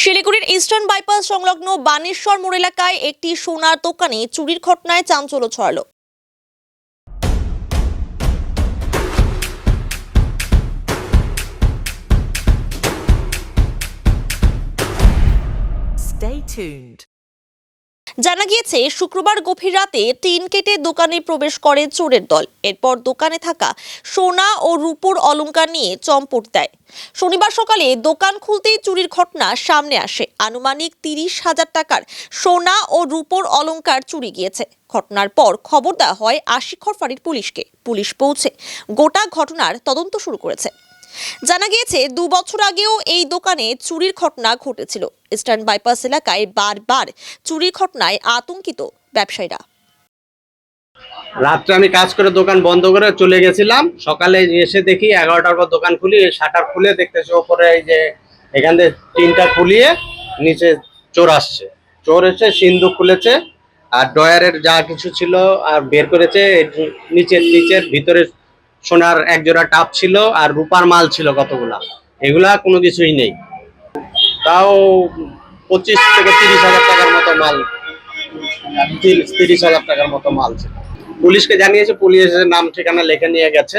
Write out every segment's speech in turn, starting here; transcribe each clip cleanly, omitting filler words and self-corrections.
শিলিগুড়ির eastern bypass সংলগ্ন বানেশ্বর মোড় এলাকায় একটি সোনার দোকানে চুরির ঘটনায় চাঞ্চল্য ছড়ালো। Stay tuned. জানা গিয়েছে, শুক্রবার গভীর রাতে টিন কেটে দোকানে প্রবেশ করে চোরের দল। এরপর দোকানে থাকা সোনা ও রূপোর অলংকার নিয়ে চম্পট দেয়। শনিবার সকালে দোকান খুলতেই চুরির ঘটনা সামনে আসে। আনুমানিক 30,000 টাকার সোনা ও রূপোর অলংকার চুরি গিয়েছে। ঘটনার পর খবর দেওয়া হয় আশিকর ফাঁড়ির পুলিশকে। পুলিশ পৌঁছে গোটা ঘটনার তদন্ত শুরু করেছে। জানা গিয়েছে, 2 বছর আগেও এই দোকানে চুরির ঘটনা ঘটেছিল। ইস্টার্ন বাইপাস এলাকায় বারবার চুরির ঘটনায় আতঙ্কিত ব্যবসায়ীরা। রাত্রে আমি কাজ করে দোকান বন্ধ করে চলে গেছিলাম। সকালে এসে দেখি 11টার পর দোকান খুলি, শাটার খুলে দেখতেছি ওপরে এই যে এখান থেকে টিনটা খুলিয়ে নিচে চোর আসছে। চোর এসে সিন্ধুক খুলেছে আর ড্রয়ারের যা কিছু ছিল আর বের করেছে। নিচের ভিতরে সোনার এক জোড়া টাপ ছিল আর রূপার মাল ছিল কতগুলা, এগুলা কোনো কিছুই নেই। তাও 25 থেকে 30,000 টাকার মতো মাল, 30,000 টাকার মতো মাল ছিল। পুলিশকে জানিয়েছে, পুলিশের নাম ঠিকানা লিখে নিয়ে গেছে।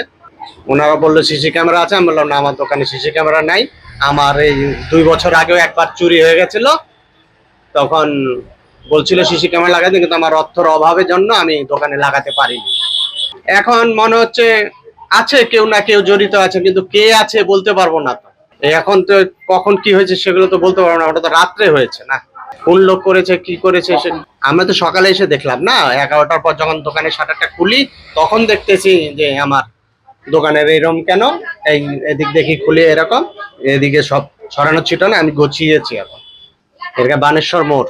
ওনারা বললো সিসি ক্যামেরা আছে। আমি বললাম না, আমার দোকানে সিসি ক্যামেরা নাই। আমার এই 2 বছর আগেও একবার চুরি হয়ে গেছিল, তখন বলছিল সিসি ক্যামেরা লাগাতে, কিন্তু আমার অর্থের অভাবের জন্য আমি দোকানে লাগাতে পারিনি। এখন মনে হচ্ছে আছে কেউ না কেউ জড়িত আছে, কিন্তু কে আছে বলতে পারবো না। তো এখন তো কখন কি হয়েছে সেগুলো তো বলতে পারবো না। ওটা তো রাত্রে হয়েছে না, কোন লোক করেছে কি করেছে আমরা তো সকালে এসে দেখলাম না। 11টার পর যখন দোকানের শাটারটা খুলি তখন দেখতেছি যে আমার দোকানের এরকম কেন, এই এদিক দেখি খুলে এরকম, এদিকে সব ছড়ানো ছিটানো। আমি গুছিয়েছি এখন। এটা বানেশ্বর মোড়।